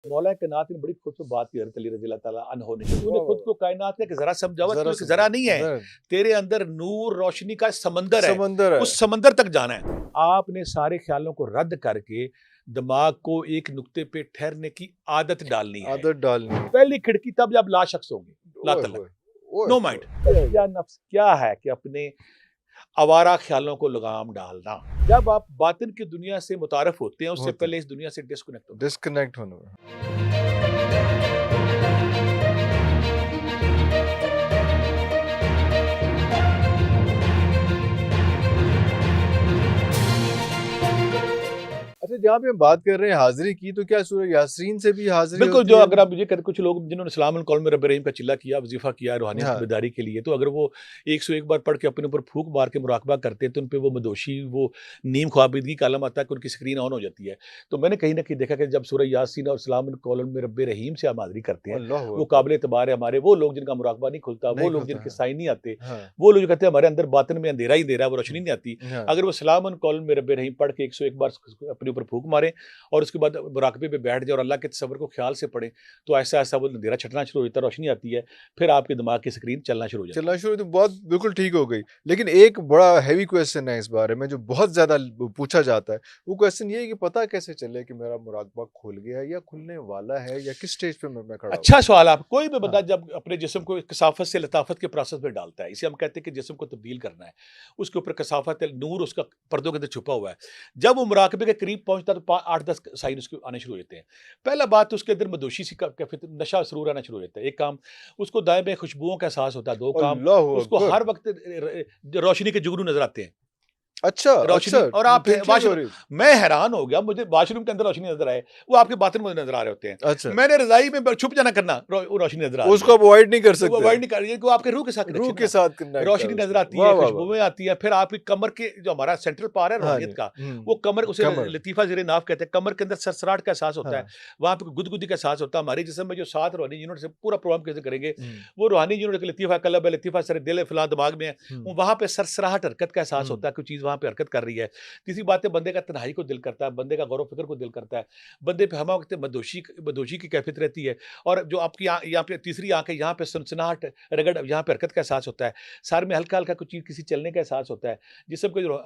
मौला कायनात ने बड़ी खूबसूरत बात की हज़रत अली रज़ी अल्लाह ताला अन्हो ने। तूने वाह, खुद वाह! को कायनात का ज़रा समझावा, ज़रा तू ज़रा समझो, नहीं है। ज़रा तेरे अंदर नूर रोशनी का समंदर है, समंदर है। उस समंदर तक जाना है। आपने सारे ख्यालों को रद्द करके दिमाग को एक नुक्ते पे ठहरने की आदत डालनी है। आदत डालनी। पहली खिड़की तब जब लाशख्स होंगे, ला ओए तलक, होए! ओए नो होए! माइंड। क्या नफ्स क्या है कि अपने आवारा ख्यालों को लगाम डालना। जब आप बातिन की दुनिया से मुतारिफ होते हैं, उससे होते हैं। पहले इस दुनिया से डिस्कनेक्ट होते हैं। डिस्कनेक्ट होने में। अच्छा, जहाँ पे हम बात कर रहे हैं हाज़िरी की, तो क्या सूरह यासीन से भी हाज़िरी बिल्कुल, होती जो है? अगर आप मुझे कहते कुछ लोग जिन्होंने सलामुल कौल में रब्बे रहीम का चिल्ला किया, वज़ीफ़ा किया, रूहानियत की हाँ। बेदारी के लिए, तो अगर वो 101 बार पढ़ के अपने ऊपर फूँक मार के मुराक़बा करते हैं, तो उन पे वो मदोशी, वो नीम ख्वाबीदगी का आलम आता है कि उनकी स्क्रीन ऑन हो जाती है। तो मैंने कहीं न कहीं देखा कि जब सूरह यासीन और सलामुल कौल में रब्बे रहीम से हम हाज़िरी करते हैं, अल्लाहु वो अकबर! काबिल एतबार है हमारे। वो लोग जिनका मुराक़बा नहीं खुलता, वो नहीं लोग खुलता जिनके है। साइन नहीं आते, हाँ। वो लोग जो कहते हैं हमारे अंदर बातिन में अंधेरा ही अंधेरा है, वो रोशनी हुँ। नहीं आती। हाँ। अगर वो सलामुल कौल में रब्बे रहीम पढ़ के 101 बार अपने ऊपर फूँक मारें और उसके बाद मुराक़बे पे बैठ जाएँ और अल्लाह के तसव्वुर को ख़्याल से पढ़ें, तो ऐसा-ऐसा वो अंधेरा छँटना शुरू हो जाता है, रोशनी आती है, फिर आपके दिमाग की स्क्रीन चलना शुरू हो जाती चलना है। शुरू तो बहुत बिल्कुल ठीक हो गई। लेकिन एक बड़ा हेवी क्वेश्चन है इस बारे में जो बहुत ज़्यादा पूछा जाता है। वो क्वेश्चन ये है कि पता कैसे चले कि मेरा मुराकबा खुल गया है या खुलने वाला है या किस स्टेज पे मैं खड़ा हूँ? अच्छा सवाल आप कोई भी बंदा हाँ। जब अपने जिस्म को कसाफ़त से लताफ़त के प्रोसेस में डालता है, इसे हम कहते हैं कि जिस्म को तब्दील करना है, उसके ऊपर कसाफ़त है, नूर उसका पर्दों के अंदर छुपा हुआ है। जब वो मुराक़बे के करीब पहुँचता है तो 8-10 साइन उसके आने शुरू हो जाते हैं। पहला बात तो उसके अंदर मदोशी सी कैफ़ियत, नशा सुरूर आना शुरू हो जाता है। एक काम, उसको दाएँ-बाएँ खुशबुओं का एहसास होता है। 2 काम, अल्लाहु उसको अकबर! हर वक़्त रोशनी के जुगनू नज़र आते हैं। अच्छा, रोशनी अच्छा और आप टिंकलिंग हो वाशरूम, रही है। मैं हैरान हो गया, मुझे वॉशरूम के अंदर रोशनी नज़र आए, वो आपके बाथरूम में नज़र आ रहे होते हैं। अच्छा, मैंने रज़ाई में छुप जाना करना, वो रोशनी नज़र आ रही उसको है। अवॉइड नहीं कर वो सकते। अवॉइड नहीं कर रही है, वो आपके रूह के साथ रूह कनेक्शन है के ना। साथ कनेक्ट है रोशनी नज़र उसका। आती है, वाह, वाह, वाह! खुशबुएँ आती हैं, फिर आपकी कमर के जो हमारा सेंट्रल पार्ट है हाँ जी। रूहानियत का, वो हुँ, कमर, उसे कमर। लतीफ़ा ज़ेरे-नाफ़ कहते हैं, कमर के अंदर सरसराहट का एहसास होता है, हाँ। वहाँ पे गुदगुदी का एहसास होता है। हमारे जिस्म में जो 7 रूहानी यूनिट से पूरा प्रोग्राम कैसे करेंगे, हुँ, वो रूहानी यूनिट लतीफ़ा कल्ब है, लतीफ़ा सर दिल है, फलाँ दिमाग में है, हुँ, वहाँ पे सरसराहट हरकत का एहसास हुँ। होता है, कोई चीज़ वहाँ पे हरकत कर रही है। तीसरी बात है, बंदे का तन्हाई को दिल करता है, बंदे का गौर-व-फ़िक्र को दिल करता है, बंदे पे हमा वक़्त मदोशी की कैफ़ियत रहती है। और जो आपकी यहाँ पे तीसरी आँख है, यहाँ पे सनसनाहट, रगड़, यहाँ पे हरकत का एहसास होता है। सर में हल्का-हल्का कुछ चीज़ किसी चलने का एहसास होता है। जिस्म के जो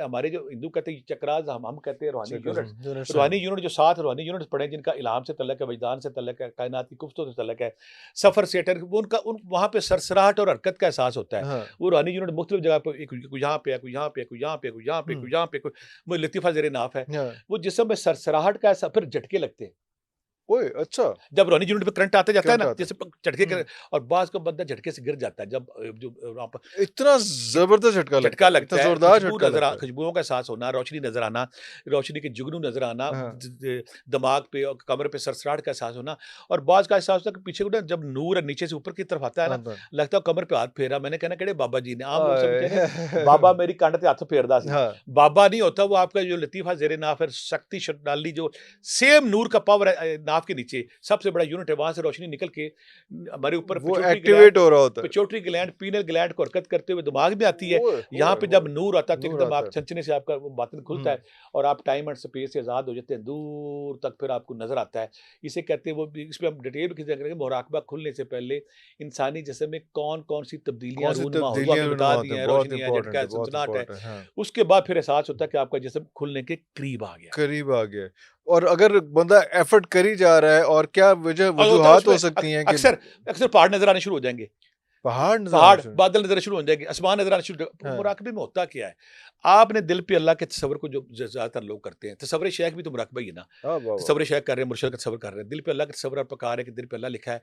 हमारे जो हिंदू कहते हैं चक्रास, हम कहते हैं रूहानी यूनिट्स। चक्रम यूनिट्स हैं। रूहानी यूनिट जो 7 रूहानी यूनिट्स पढ़े हैं, जिनका इल्हाम से तल्लुक़ है, वजदान से तल्लुक़ है, कायनात की कुफ़्तों से तल्लुक़ है, सफ़र से वो उनका वहाँ पे सरसराहट और हरकत का एहसास होता है। हाँ। वो रूहानी यूनिट मुख्तलिफ़ जगह पे, कोई यहाँ पे है, कोई यहाँ पे है, कोई यहाँ पे है, कोई यहाँ पे है, हुँ, कोई यहाँ पे, कोई वो लतीफ़ा ज़ेरे-नाफ़ है। हाँ। वो जिस्म में सरसराहट का फिर झटके लगते हैं। ओए! अच्छा, जब रूहानी यूनिट पे करंट आता जाता है करंट ना, आता है। जैसे झटके हुँ। और बाज़ को बंदा झटके से गिर जाता है, जब जो वहाँ पर इतना ज़बरदस्त झटका लगता झटका है, इतना लगता है, ज़ोरदार झटका लगता है। खुशबुओं का एहसास होना, रोशनी नज़र आना, रोशनी के जुगनू नज़र आना, हाँ, दिमाग पे और कमर पे सरसराहट का एहसास होना। और बाज़ का एहसास होता है कि पीछे को ना जब नूर है नीचे से ऊपर की तरफ आता है ना, आता है। लगता है कमर पे हाथ फेरा। मैंने कहना केड़े बाबा जी ने, आम लोग समझते हैं कि आए बाबा मेरी कंध ते हत्थ फेरदा सी। हाँ, बाबा नहीं होता, वो आपका जो लतीफ़ा ज़ेरे-नाफ़ है, शक्ति शक्तिशाली जो सेम नूर का पावर है, नाफ़ के नीचे सबसे बड़ा यूनिट है, वहाँ से रोशनी निकल के हमारे ऊपर वो एक्टिवेट हो रहा होता है। पिट्यूटरी ग्लैंड, पीनल ग्लैंड को हरकत करते हुए दिमाग में आती है। ओए यहाँ होए पे जब होए! नूर आता है तो नूर एकदम आता आप है। छनछने से आपका वो बातिन खुलता हुँ, है और आप टाइम एंड स्पेस से आज़ाद हो जाते हैं, दूर तक फिर आपको नज़र आता है। इसे कहते हैं, वो इस पे हम डिटेल में किसी करेंगे, मुराक़बा खुलने से पहले इंसानी जिस्म में कौन-कौन सी तब्दीलियाँ कौन-सी रूनुमा हो, वो तब्दीलियाँ हमने बता रूनुमा दी होते हैं, हैं, बहुत रोशनी है, झटका इम्पोर्टेंट है, है, बहुत सनसनाहट है। इम्पोर्टेंट है। हाँ, उसके बाद फिर एहसास होता है कि आपका जिस्म खुलने के करीब आ गया है। करीब आ गया है। और अगर बंदा एफर्ट कर ही जा रहा है और क्या और होता है वजूहात हो उसमें सकती हैं कि अक्सर अक्सर पहाड़ नज़र आने शुरू हो जाएँगे। पहाड़ नज़र आना पहाड़, शुरू बादल नज़र शुरू हो जाएँगे, आसमान नज़र आना शुरू। हाँ, मुराक़बे में होता क्या है? आपने दिल पे अल्लाह के तसव्वुर को जो ज़्यादातर लोग करते हैं, तसव्वुर शेख भी तो मुराक़बा ही है ना। वाह, वाह, वाह! तसव्वुर शेख कर रहे हैं, मुर्शिद का तसव्वुर कर रहे हैं, दिल पे अल्लाह का तसव्वुर आप पका रहे हैं कि दिल पे अल्लाह लिखा है।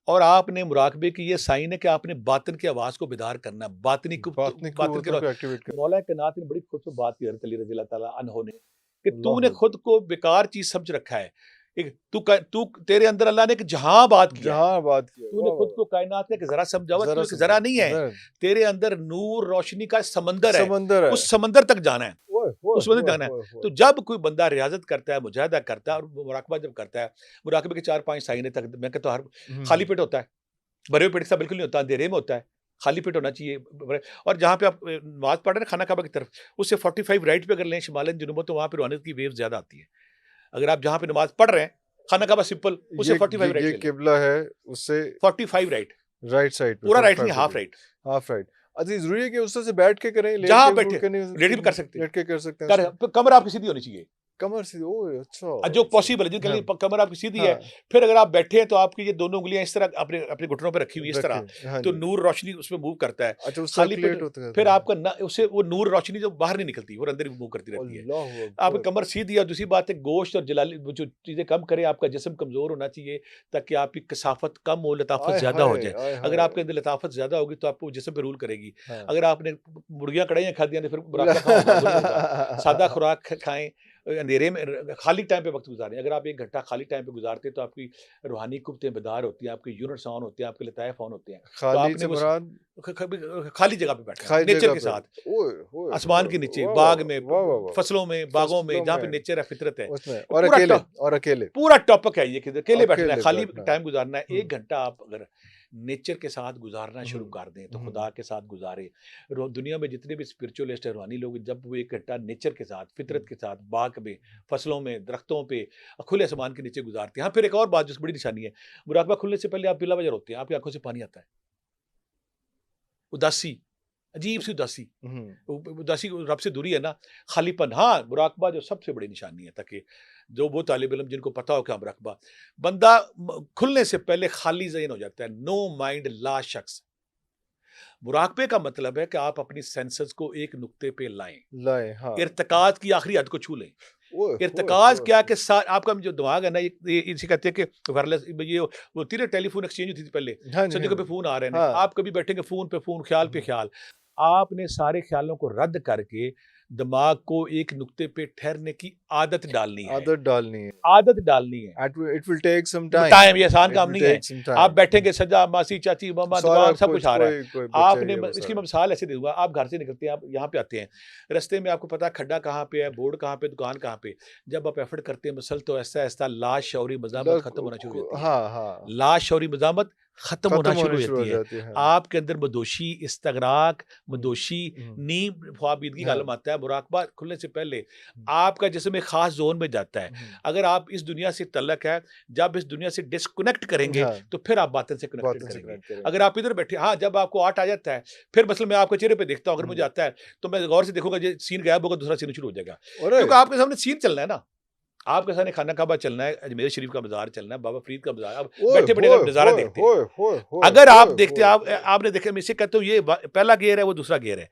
और आपने मुराक़बे की ये साइन है कि आपने बातिन की आवाज़ को बेदार करना है, बातनी बातिन के कुव्वतों को एक्टिवेट कर मौला कायनात ने बड़ी खूबसूरत बात की हज़रत अली रज़ी अल्लाह ताला अन्हो ने, कि तूने अल्लाहु अकबर! खुद को बेकार चीज़ समझ रखा है। एक तू तेरे अंदर अल्लाह ने एक जहाँ बात किया है। जहाँ बात की है, तूने वाह, वाह, खुद वाह! को कायनात का एक ज़रा समझा हुआ, तू ज़रा एक समझो, ज़रा नहीं है। ज़रा तेरे अंदर नूर रोशनी का समंदर है, समंदर है। उस समंदर तक जाना है, ओए होए उस समंदर तक होए जाना है। होए होए! तो जब कोई बंदा रियाज़त करता है, मुजाहिदा करता है और मुराक़बा जब करता है, मुराक़बे के 4-5 साइन तक मैं कहता हूँ हर हुँ, खाली हुँ। पेट होता है, भरे हुए पेट के साथ बिल्कुल नहीं होता, अंधेरे में होता है, खाली पेट होना चाहिए। और जहाँ पे आप नमाज़ पढ़ रहे हैं खाना काबा की तरफ, उससे 45 राइट पे अगर लें शिमालन जुनूबन, तो वहाँ पे रूहानियत की वेव ज़्यादा आती है। अगर आप जहाँ पे नमाज़ पढ़ रहे हैं, खाना काबा सिंपल, उससे 45 राइट ये ले लें, किबला है, उससे 45 राइट, राइट साइड पे पूरा राइट 45 नहीं, half degree, right, half right. अच्छा, जरूरी है कि उससे से बैठ के करें, लेट जहां के बैठे करने रेडी भी कर सकते हैं, लेट के कर सकते हैं उसमें? कमर आपकी सीधी होनी चाहिए, कमर से, ओह अच्छा जो अच्छा। पॉसिबल है, जिनके हाँ लिए कमर आपकी सीधी है। हाँ, फिर अगर आप बैठे हैं तो आपकी ये दोनों उंगलियां इस तरह अपने अपने घुटनों पे रखी हुई इस रखे, तरह, हाँ तो जी। नूर रोशनी उसमें मूव करता है, अच्छा, वो खाली पेट। सर्कुलेट होता रहता फिर है। आपका ना उससे वो नूर रोशनी जो बाहर नहीं निकलती, वो अंदर मूव करती रहती है। अल्लाहु आपकी अकबर। कमर सीधी है। और दूसरी बात है, गोश्त और जलाली वो जो चीजें कम करे, आपका जिस्म कमजोर होना चाहिए, ताकि आपकी कसाफत कम हो, लताफत आय ज्यादा हो हाय, जाए। आय अगर हाय। आपके अंदर लताफत ज्यादा होगी तो आपको जिस्म पे रूल करेगी। हाँ। अगर आपने मुर्गियां कढ़ाइयां खा दी तो फिर मुराकबा कहाँ होगा, वो नहीं होगा। सादा खुराक खाएं, अंधेरे में खाली टाइम पे वक्त गुजारें। अगर आप 1 घंटा खाली टाइम पे गुजारते हैं तो आपकी रूहानी कुव्वतें बेदार होती हैं, आपके यूनिट्स ऑन होते हैं, आपके लताइफ ऑन होते हैं। तो खाली आपने से वो मुराद खाली जगह पे बैठना है, खाली नेचर जगह के पे। साथ, ओए होए आसमान होए, के नीचे, वाह वाह बाग में, वाह वाह वाह। फसलों में, बागों में, फसलों जहाँ पे में, नेचर है, फितरत है। उसमें, तो और अकेले, और अकेले, पूरा टॉपिक है ये कि अकेले बैठना है, अकेले खाली बैठना है। टाइम गुजारना है। 1 हम्म घंटा आप अगर नेचर के साथ गुजारना शुरू हम्म कर दें तो हम्म, खुदा के साथ गुजारें। दुनिया में जितने भी स्पिरिचुअलिस्ट है, रूहानी लोग, जब वो 1 घंटा नेचर के साथ, फितरत के साथ, बाग में, फसलों में, दरख्तों पे, खुले आसमान के नीचे गुजारते हैं। हाँ, फिर एक और बात जो बड़ी निशानी है, मुराकबा खुलने से पहले आप बिला वजह होते हैं, आपकी आंखों से पानी आता है, उदासी, अजीब सी उदासी, हम्म। उदासी, रब से दूरी है ना, खालीपन। हाँ, मुराकबा जो सबसे बड़ी निशानी है, ताकि जो वो तालिब इल्म जिनको पता हो क्या मुराकबा, बंदा खुलने से पहले खाली ज़हन हो जाता है, नो माइंड, ला शख्स। मुराकबे का मतलब है कि आप अपनी सेंसेस को एक नुक्ते पे लाएं, लाए, हाँ। इर्तिकाद की आखिरी हद को छू लें। ओए होए इर्तिकाज होए। क्या कि आपका जो दिमाग है ना, ये इसे कहते हैं कि वायरलेस, ये वो होती है टेलीफोन एक्सचेंज होती थी पहले, हाँ जी, हाँ सदियों पे जी। फोन आ रहे हैं, हाँ। आप कभी बैठेंगे फोन पे फोन, ख्याल पे ख्याल। आपने सारे ख्यालों को रद्द करके दिमाग को एक नुक्ते पे ठहरने की आदत डालनी है, आदत डालनी है। आदत डालनी है। It will take some time. Time, ये आसान It काम will नहीं है। take some आप time. बैठेंगे, सजा, मासी, चाची, मामा, सारा दुकान, सब कुछ कुछ, आ रहा है। कोई बच्चा ही आपने है वो इसकी सारा। मैं मिसाल ऐसे दूंगा, आप घर से निकलते हैं, आप यहाँ पे आते हैं, रास्ते में आपको पता है खड्डा कहाँ पे है, बोर्ड कहाँ पे, दुकान कहाँ पे। जब आप एफर्ट करते हैं मसल, तो ऐसा ऐसा लाशौरी मजामत खत्म होना शुरू हो जाती है। हाँ हाँ, लाशौरी मजामत खत्म होना खत्म शुरू होने हो शुरू जाती हो है। जाती है। आपके अंदर मदोशी, इस्तगराक, मदोशी, हम्म, नींद, ख्वाबीदगी का हाँ, आलम आता है। मुराकबा खुलने से पहले आपका जिस्म एक खास जोन में जाता है। हम्म, अगर आप इस दुनिया से तल्लक है, जब इस दुनिया से डिस्कनेक्ट करेंगे हाँ, तो फिर आप बातिन से कनेक्टेड बातें से करेंगे। कनेक्ट करेंगे। अगर आप इधर बैठे, हाँ, जब आपको आर्ट आ जाता है, फिर मसलन मैं आपके चेहरे पे देखता हूँ, अगर मुझे आता है तो मैं गौर से देखूंगा, ये सीन गायब होगा, दूसरा सीन शुरू हो जाएगा, अरे क्योंकि आपके सामने सीन चलना है ना। आपके सामने खाना काबा चलना है, अजमेर शरीफ का बाजार चलना है, बाबा फरीद का बाजार, आप ओए बैठे बैठे होए आप नजारा होए देखते हैं। होए होए होए अगर आप होए देखते हैं, होए। आपने देखा, मैं इसे कहता हूँ, ये पहला गियर है, वो दूसरा गियर है।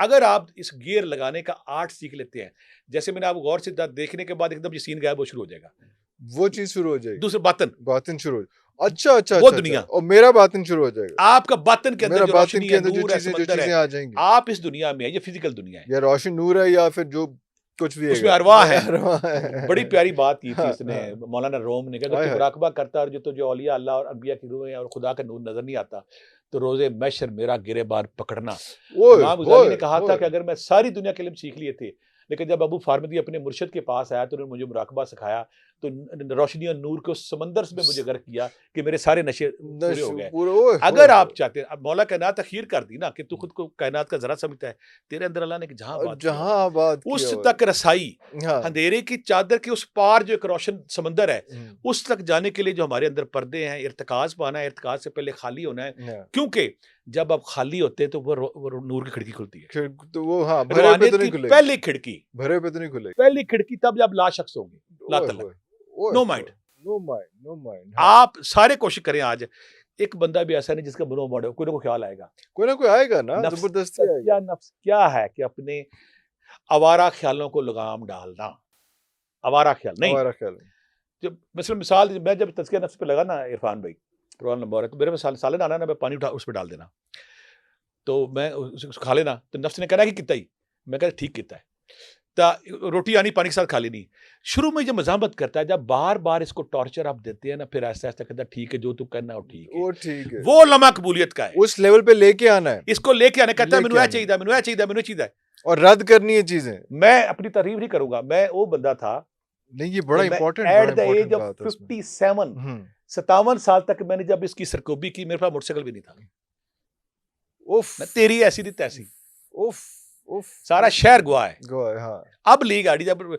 अगर आप इस गियर लगाने का आर्ट सीख लेते हैं, जैसे मैंने आपको गौर से देखने के बाद एकदम ये सीन गायब हो शुरू हो जाएगा, वो चीज शुरू हो जाएगी, दूसरे बातन, बातिन शुरू हो। अच्छा अच्छा वो अच्छा अच्छा, दुनिया, और मेरा बातिन शुरू हो जाएगा। आपका बातन के अंदर मेरा जो बातिन रोशनी के है, अंदर नूर है, जो समंदर है, चीजें आ जाएंगी, आप इस दुनिया में है, ये फिजिकल दुनिया है, या रोशन नूर है, या फिर जो कुछ भी उसमें है, अरवाह है। अरवाह बड़ी है। प्यारी बात की थी हाँ इसने, हाँ, मौलाना रोम ने, कि अगर हाय तू हाय, मुराकबा करता और जो तुझे औलिया अल्लाह और अंबिया की रूह है और खुदा का नूर नजर नहीं आता, तो रोजे मैशर मेरा गिरेबान पकड़ना। ओए इमाम गजाली होए ने कहा था होए। कि अगर मैं सारी दुनिया के इल्म सीख लिए थे, लेकिन जब अबू फारमदी अपने मुर्शिद के पास आया तो उन्होंने मुझे मुराकबा सिखाया, तो रोशनी और नूर के उस समंदर में मुझे गर्क किया कि मेरे सारे नशे पूरे हो गए। पूरे, ओए होए अगर आप होए। चाहते हैं, अब मौला कायनात अखीर कर दी ना कि तू खुद को कायनात का जरा समझता है, तेरे अंदर अल्लाह ने जहां और बात किया हुआ जहां बात है, किया उस हुआ तक रसाई, है। हाँ, अंधेरे की चादर के उस पार जो एक रोशन समंदर है, हम्म, उस तक जाने के लिए जो हमारे अंदर पर्दे हैं, इर्तिकाज पाना है, इर्तिकाज से पहले खाली होना है। हाँ। क्योंकि जब आप खाली होते हैं तो वो नूर की खिड़की खुलती है, तो वो, हाँ, भरे पे रूहानियत तो की नहीं खुलेगी, पहली खिड़की, भरे पे तो नहीं खुलेगी। पहली खिड़की, तब जब ला शख्स होंगे, ला ओए तलक, होए ओए नो होए, mind. No mind, no mind. हाँ, आप सारे कोशिश करें आज, एक बंदा भी ऐसा नहीं जिसका मनो मोड़े, कोई ना कोई ख्याल आएगा। कोई ना कोई आएगा ना, नफ्स, जबरदस्ती आएगी। सच्चा नफ्स क्या है कि अपने आवारा ख्यालों को लगाम डालना, आवारा ख्याल नहीं। हमारा ख्याल है। जब मतलब मिसाल, मैं जब तज़किया नफ्स पे लगा ना इरफान भाई, पुराना नंबर है, तो मेरे में सालन आना ना, मैं पानी उठा उस पर डाल देना, तो मैं खा लेना, तो नफ्स ने कहना कि कितना ही, मैं कहता ठीक कितना है, रोटी आनी पानी के साथ खा लेनी। शुरू में जब मजामत करता है, जब बार बार इसको टॉर्चर आप देते हैं ना, फिर ऐसा ऐसा कहता है ठीक है, जो तू करना हो ठीक है, वो ठीक है, वो लम्हा कबूलियत का है। उस लेवल पे लेके आना है, इसको लेके आने, कहता है लेके मैनू आना है। चाहिए, मैनू चाहिए, मैनू चाहिए। और रद्द करनी है चीजें। मैं अपनी तारीफ नहीं करूंगा, मैं वो बंदा था नहीं, ये बड़ा इंपॉर्टेंट, एट बड़ा द एज इंपॉर्टेंट ऑफ बात है उसमें। 57, 57 साल तक मैंने जब इसकी सरकोबी की, मेरे पास मोटरसाइकिल भी नहीं था, उफ मैं तेरी ऐसी थी तैसी, उफ उफ, सारा शहर गवाह है। गवाह है, हाँ। अब ली गाड़ी, जब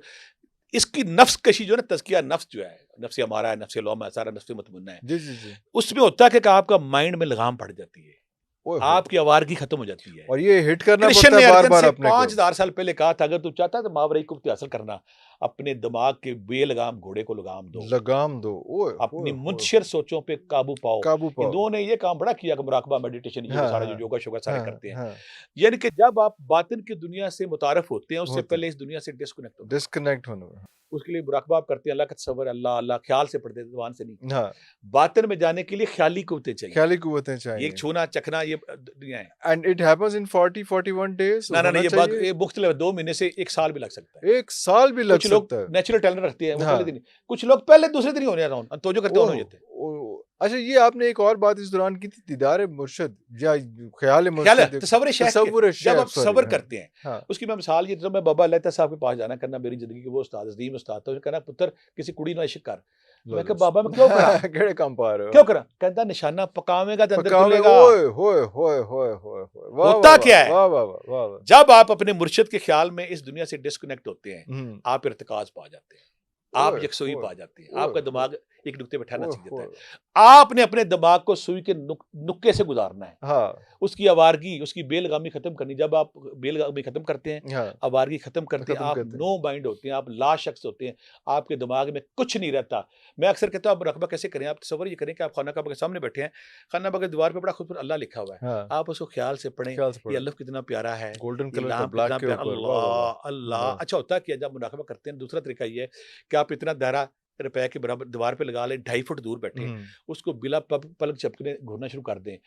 इसकी नफ्स कशी जो है ना, तज़किया नफ्स जो है, नफ्स हमारा है, नफ्स लौमा है, सारा नफ्स मुतमन्ना है, जी, जी, जी। उसमें होता है कि आपका माइंड में लगाम पड़ जाती है, ओए होए! आपकी आवारगी खत्म हो जाती है। और ये हिट करना कृष्ण पड़ता ने है अर्जुन बार-बार से अपने को। 5000 साल पहले कहा था, अगर तू चाहता है तो मावराई कुफ्ती हासिल करना, अपने दिमाग के बेलगाम घोड़े को लगाम दो, लगाम दो। ओए अपनी होए होए! मुनशिर सोचों पे काबू पाओ। काबू इन पाओ। दोनों ने ये काम बड़ा किया कि मुराकबा, मेडिटेशन, ये वो हाँ, सारा जो हाँ। योगा-शोगा सारे हाँ, करते हैं। हाँ। यानी कि जब आप बातिन की दुनिया से मुतारिफ होते हैं, उससे होते हैं। पहले इस दुनिया से डिस्कनेक्ट होना पड़ता डिस्कनेक्ट होने में। है। उसके लिए मुराकबा आप करते हैं, अल्लाह का तसव्वुर, अल्लाह, अल्लाह ख्याल से पढ़ते हैं, ज़ुबान से नहीं। हाँ, बातिन में जाने के लिए ख्याली कुव्वतें चाहिए। ख़्याली कुव्वतें ये एक चाहिए। छूना, चखना, ये दुनिया है। And it happens in 40-41 days ना, होना ये चाहिए? ये मुख्तलिफ है, 2 महीने से 1 साल भी लग सकता है। 1 साल भी लग कुछ लोग सकता है। नेचुरल टैलेंट रखते हैं, वो पहले हाँ। दिन ही, कुछ लोग पहले दूसरे दिन ही होने जाता हूँ, तवज्जो करते होने ओह! हो जाते हैं। ओह! अच्छा, ये आपने एक और बात इस दौरान की थी, दीदार मुर्शिद या ख़्याल ख्याल है, मुर्शिद, तसव्वुर शेख के, तसव्वुर जब आप शेख, सॉरी। सब्र हाँ, करते हैं, हाँ। उसकी मैं मिसाल ये, जब मैं बाबा लहता साहब के पास जाना करना, मेरी ज़िंदगी के वो उस्ताद, अज़ीम उस्ताद था, उसने कहना, पुत्र किसी कुड़ी नाल इश्क कर। मैं कहा, बाबा मैं क्यों करा? केड़े कम पा रहे हो? क्यों करा? कहता, निशाना पकावेगा तो अंदर पकावे। खुलेगा। ओए होए होए होए होए होए! वाह, वाह, होता वाह! क्या है? वाह, वाह, वाह! वाह, वाह! जब आप अपने मुर्शिद के ख्याल में इस दुनिया से डिस्कनेक्ट होते हैं, हुँ। आप इर्तिकाज़ पा जाते हैं, आप ओए यकसुई होए! पा जाते हैं, ओए आपका होए! दिमाग एक नुक्ते पे ठहरना ओए सीख जाता है। होए! आपने अपने दिमाग को सुई के नुक्के से गुजारना है। हाँ, उसकी आवारगी, उसकी बेलगामी खत्म करनी। जब आप बेलगामी खत्म करते हैं, हाँ, आवारगी खत्म करते हैं, खत्म आप करते हैं। नो माइंड होते हैं, आप ला शख्स होते हैं, आपके दिमाग में कुछ नहीं रहता। मैं अक्सर कहता हूँ, आप मुराकबा कैसे करें? आप तसव्वुर ये करें कि आप खाना काबा के सामने बैठे हैं, खाना काबा की दीवार पे बड़ा खूबसूरत अल्लाह लिखा हुआ है, हाँ, आप उसको ख्याल से पढ़ें, ख्याल से ये पढ़ें। अल्लाह कितना प्यारा है, गोल्डन ये कलर का नाम ब्लैक कितना के प्यारा, ऊपर, वाह, वाह, अल्लाह, वाह! अल्लाह। वाह! अच्छा होता है कि जब मुराकबा करते हैं, दूसरा तरीका ये है कि आप इतना दायरा रुपए के बराबर दीवार पे लगा लें, 2.5 फुट दूर बैठे, हुँ। उसको बिला पलक झपकने घूरना शुरू कर दें।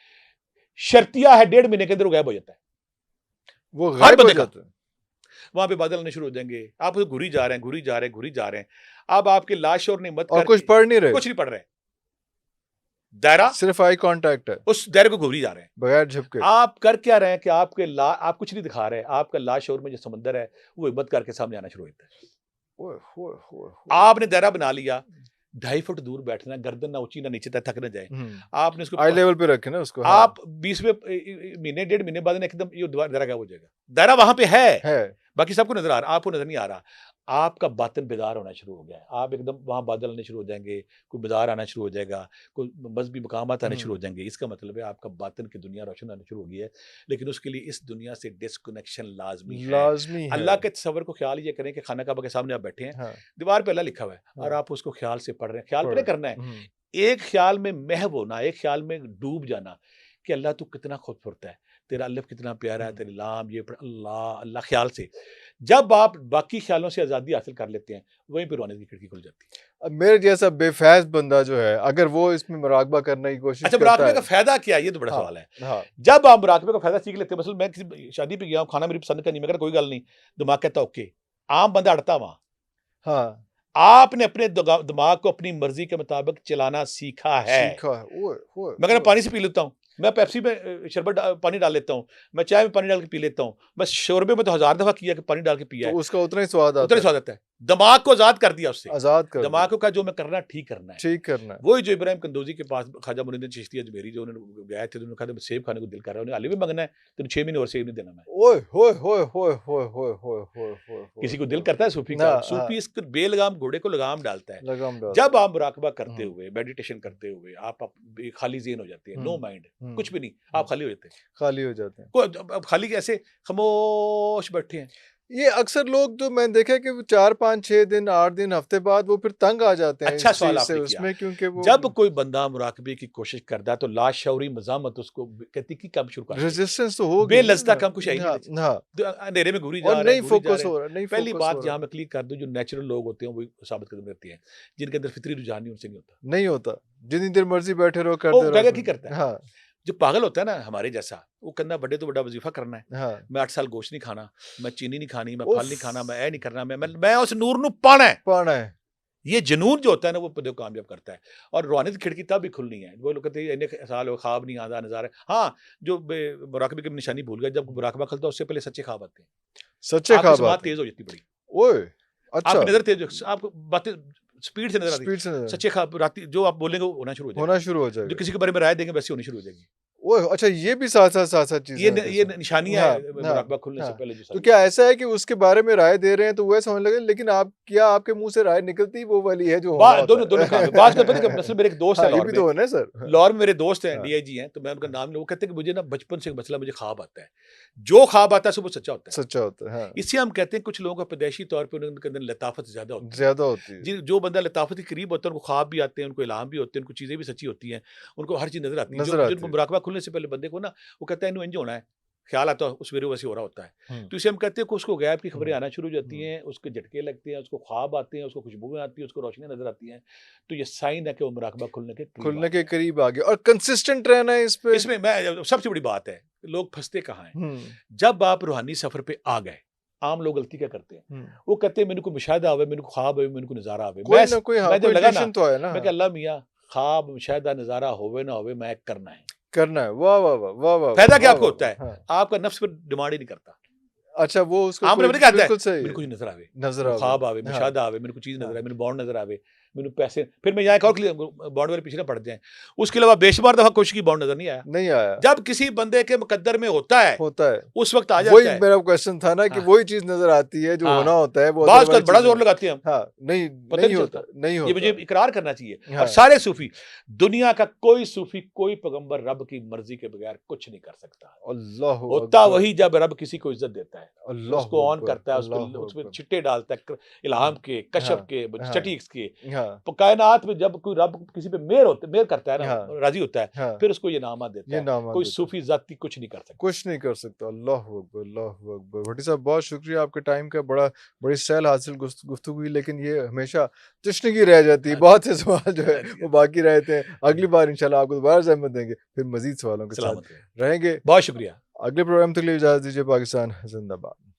शर्तिया है, 1.5 महीने के अंदर वो गायब हो जाता है। वो हर गायब हो बंदे का। जाता है। वहाँ पे बादल आने शुरू हो जाएँगे। आप उसे घूरी जा रहे हैं, घूरी जा रहे हैं, घूरी जा रहे हैं। अब आपके लाश और नेमत और करके कुछ पढ़ नहीं रहे, कुछ नहीं पढ़ रहे। दायरा सिर्फ़ आई कॉन्टैक्ट है, उस दायरे को घूरी जा रहे हैं। बगैर झपके। आप कर क्या रहे हैं कि आप कुछ नहीं दिखा रहे। आपका लाशऊर में जो समंदर है, वो हिम्मत करके सामने आना शुरू होता है। ओए होए होए होए! आपने दायरा बना लिया, 2.5 फुट दूर बैठना, गर्दन ना ऊँची ना नीचे तक थक ना जाए। हुँ। आपने उसको आई लेवल पे रखे ना उसको, हाँ। आप 20वें महीने, 1.5 महीने बाद ना एकदम ये दायरा गायब हो जाएगा। दायरा वहाँ पे है। है। बाकी सबको नज़र आ रहा है, आपको नज़र नहीं आ रहा। आपका बातिन बेदार होना शुरू हो गया है। आप एकदम वहाँ बादल आने शुरू हो जाएँगे, कोई बाज़ार आना शुरू हो जाएगा, कोई मज़हबी मकामात आने शुरू हो हुँ। जाएँगे। इसका मतलब है आपका बातिन की दुनिया रोशन होना शुरू हो गई है। लेकिन उसके लिए इस दुनिया से डिस्कनेक्शन लाज़मी है। लाज़मी है। अल्लाह के तसव्वुर को ख़्याल ये करें कि खाना काबा के सामने आप बैठे हैं, हाँ, दीवार पे अल्लाह लिखा हुआ है और हाँ, आप उसको ख़्याल से पढ़ रहे हैं। ख़्याल पे पढ़ नहीं रहे करना है। हैं। हुँ। एक ख्याल में महव होना, एक ख्याल में डूब जाना कि अल्लाह तू कितना खूबसूरत है, तेरा अल्लाह कितना प्यारा है, हुँ। तेरे लाम ये अल्लाह अल्लाह ख्याल से। जब आप बाकी ख्यालों से आज़ादी हासिल कर लेते हैं, वहीं पे रोने की खिड़की खुल जाती है। अब मेरे जैसा बेफ़ैज़ बंदा जो है, अगर वो इसमें मुराकबा करने की कोशिश अच्छा, करता मुराकबे है। का फ़ायदा क्या है? ये तो बड़ा हाँ, सवाल है। हाँ, जब आप मुराकबे का फ़ायदा सीख लेते हैं, मसलन मैं किसी शादी पे गया हूँ, खाना मेरी पसंद का नहीं, मैं कहा कोई गल नहीं, दिमाग कहता ओके। आम बंदा अड़ता वहाँ। हाँ, आपने अपने दिमाग को अपनी मर्ज़ी के मुताबिक चलाना सीखा है। सीखा है। ओए होए मैं कहना होए! पानी से पी लेता हूँ, मैं पेप्सी में शरबत पानी डाल लेता हूँ, मैं चाय में पानी डाल के पी लेता हूँ, मैं शोरबे में तो 1000 दफ़ा किया कि पानी डाल के पिया तो है, उसका उतना ही स्वाद उतना आता ही है। स्वाद आता है। दिमाग को आज़ाद कर दिया उससे, आज़ाद कर दिमाग दिया, को कहा जो मैं करना ठीक करना है। ठीक करना है। वही जो इब्राहिम कंदौजी के पास ख्वाजा मुइनुद्दीन चिश्ती अजमेरी जो उन्होंने गए थे, तो उन्होंने कहा सेब खाने को दिल कर रहा है, उन्हें हाली भी माँगना है, तो 6 महीने और सेब नहीं देना मैं। ओए होए होए होए होए होए होए होए होए किसी को होए दिल होए! करता है सूफ़ी का, हाँ, हाँ, सूफ़ी इस बेलगाम घोड़े को लगाम डालता है। लगाम डालता जब है। आप मुराकबा करते हुँ, हुए, मेडिटेशन करते हुए, आप खाली ज़हन हो जाते हैं, नो हुँ, माइंड, हुँ, कुछ भी नहीं, हुँ। आप खाली हो जाते हैं। खाली हो जाते हैं। अब खाली कैसे? खामोश बैठे हैं। ये अक्सर लोग जो मैंने देखा है कि वो 4, 5, 6 दिन, 8 दिन, हफ्ते बाद वो फिर तंग आ जाते हैं अच्छा इस सवाल चीज़ से आपने किया। उसमें, क्योंकि वो जब कोई बंदा मुराकबे की कोशिश करता है, तो लाशऊरी मज़ामत उसको कहती कि काम शुरू कर दे। रेजिस्टेंस तो होगी बेलज़्ता ना। काम कुछ है ही नहीं हाँ, इहदे च। हाँ, अंधेरे में घूरी और जा रहे नहीं हैं, घूरी जा फ़ोकस रहे हैं। हो रहा, नहीं पहली फ़ोकस हो बात रहा। यहाँ मैं क्लियर कर दूँ, जो नेचुरल लोग होते हैं, वही साबित कदम रहती हैं। जिनके अंदर फितरी रुझान नहीं, उनसे नहीं होता। नहीं होता। जितनी देर मर्ज़ी बैठे रहो, वो करते क्या रहो की करता फिर। है? हाँ, जो पागल होता है ना हमारे जैसा, वो कहना बड़े तो बड़ा वजीफा करना है। हाँ। मैं 8 साल गोश्त नहीं खाना, मैं चीनी नहीं खानी, मैं फल उफ़! नहीं खाना, मैं नहीं करना, मैं उस नूर नू पाना है। पाना है। ये जुनून जो होता है ना, वो बंदे को कामयाब करता है। और रूहानी की खिड़की तब भी खुलनी है। वो लोग कहते हैं इन्हें साल हो ख्वाब नहीं आता नज़ारा। हाँ, जो मुराकबे की निशानी भूल गए, जब मुराकबा खुलता है उससे पहले सच्चे ख्वाब आते हैं। सच्चे आपकी ख्वाब समात आते हैं। तेज़ हो जाती है बड़ी। ओए! अच्छा, आपकी नज़र तेज़, आपको बातें स्पीड से नज़र आती स्पीड से है। सच्चे ख्वाब राती जो आप बोलेंगे वो होना शुरू हो होना जाएगा। शुरू हो जो जाएगा। किसी के बारे में राय देंगे वैसी होनी शुरू हो जाएगी। ओह! अच्छा, ये भी साथ-साथ चीज़ें हैं ये इसमें। निशानियाँ हाँ, हैं हाँ, मुराकबा खुलने से हाँ। पहले जो तो सारी क्या ऐसा है कि उसके बारे में राय दे रहे हैं तो वो समझ लगे, लेकिन आप क्या आपके मुँह से राय निकलती ही वो वाली है जो होना होता दोनों दोनों काम है। बात तो पता है है? कि मसलन मेरे एक दोस्त है हाँ, ये लाहौर भी में। तो है ना सर। हाँ, लाहौर में मेरे दोस्त हैं, हाँ, डीआईजी हैं, तो मैं उनका नाम लूँ, वो कहते हैं कि मुझे ना बचपन से एक मसला, मुझे ख्वाब आता है। जो ख्वाब आता है सब वो सच्चा होता है। सच्चा होता है, हाँ, इससे हम कहते हैं कुछ लोगों का पैदाइशी तौर पे उनके अंदर लताफत ज़्यादा होती है। ज़्यादा होती है। जो बंदा लताफत के करीब होता है, उनको ख्वाब भी आते हैं, उनको इल्हाम भी होते हैं, उनको चीज़ें भी सच्ची होती हैं, उनको हर चीज़ नज़र आती है। जो नज़र आती जिनको है। मुराकबा खुलने से पहले बंदे को ना, वो कहता है इन्हें इंज होना है, ख्याल आता है उस वेरे वैसे हो रहा होता है। हुँ, तो इसे हम कहते हैं कि उसको गैब की खबरें हुँ, आना शुरू हो जाती हुँ। हैं, उसके झटके लगते हैं, उसको ख्वाब आते हैं, उसको खुशबुएँ आती हैं, उसको रोशनियाँ नज़र आती हैं। तो ये साइन है कि वो मुराकबा खुलने के करीब आ खुलने के गया है। करीब आ गया और कंसिस्टेंट रहना है इस पे। इसमें मैं सबसे बड़ी बात है, लोग फँसते कहाँ हैं? हुँ, जब आप रूहानी सफ़र पे आ गए, आम लोग गलती क्या करते हैं? हुँ। वो कहते हैं मैंने को मुशाहिदा आवे, मैंने को ख्वाब आवे, मैंने को नज़ारा आवे। कोई ना कोई, हाँ, मैं जब कोई लगा ना, इंटेंशन तो है ना। मैं कहा अल्लाह मियाँ, ख्वाब, मुशाहिदा, नज़ारा होवे ना होवे, मैं करना है। करना है। वाह, वाह, वाह! वाह, वाह, वाह! फ़ायदा क्या वाह, आपको वाह, होता है? वाह! हाँ। आपका नफ्स फिर डिमांड ही नहीं करता। अच्छा, वो उसको आमने कोई पता क्या कहता है? बिल्कुल सही मेरे है। को ये नज़र आवे, नज़र मेरे को आवे। ख्वाब आवे, हाँ, मुशाहिदा आवे, मेरे को चीज़ नज़र हाँ। आवे, मेरे बॉन्ड नज़र आवे, मेरे पैसे, फिर मैं यहाँ एक और बॉन्ड वाले पीछे ना पड़ जाएँ। उसके अलावा बेशुमार दफ़ा कोशिश की, बॉन्ड नज़र नहीं आया। नहीं आया। जब किसी बंदे के मुकद्दर में होता है, होता है। उस वक़्त आ वही जाता है। मेरा क्वेश्चन था ना कि हाँ, वही चीज़ नज़र आती है जो होना हाँ। होता है, वो बाज़ का अदरवाइज़ बड़ा चीज़ें। ज़ोर लगाते हैं हम। हाँ, नहीं, पता नहीं नहीं होता, चलता। नहीं ये मुझे होता। इकरार करना चाहिए। और हाँ, सारे सूफ़ी, दुनिया का कोई सूफ़ी, कोई पैगंबर रब की मर्ज़ी के बगैर कुछ नहीं कर सकता। अल्लाहु होता अकबर! वही जब रब किसी को इज़्ज़त देता है। उसको अल्लाहु ऑन अकबर! करता है, अल्लाहु उसमें अकबर! छिट्टे डालता है, इल्हाम हुँ, के, कशफ हाँ, के, हाँ, स्टैटिक्स के। हाँ, तो कायनात में जब कोई रब किसी पे मेहर करता है ना, हाँ, राज़ी होता है, हाँ, फिर उसको ये इनामात देता ये है। नाम कोई देता है। सूफ़ी ज़ाती कुछ नहीं कर सकता। कुछ नहीं कर सकता। अल्लाहु अकबर! अल्लाहु अकबर! भट्टी साहब, बहुत शुक्रिया आपके टाइम का। बड़ी स्टाइल हासिल गुफ्तगू हुई, लेकिन ये हमेशा तशनगी की रह जाती है। हाँ बहुत जी। से सवाल जो है हाँ जी, वो हाँ जी। बाकी रहते हैं। हाँ अगली जी। बार इंशाल्लाह आपको दोबारा ज़हमत देंगे, फिर मज़ीद सवालों के साथ सलामत रहें। रहेंगे। बहुत शुक्रिया। अगले प्रोग्राम तक के लिए इजाज़त दीजिए। पाकिस्तान ज़िंदाबाद।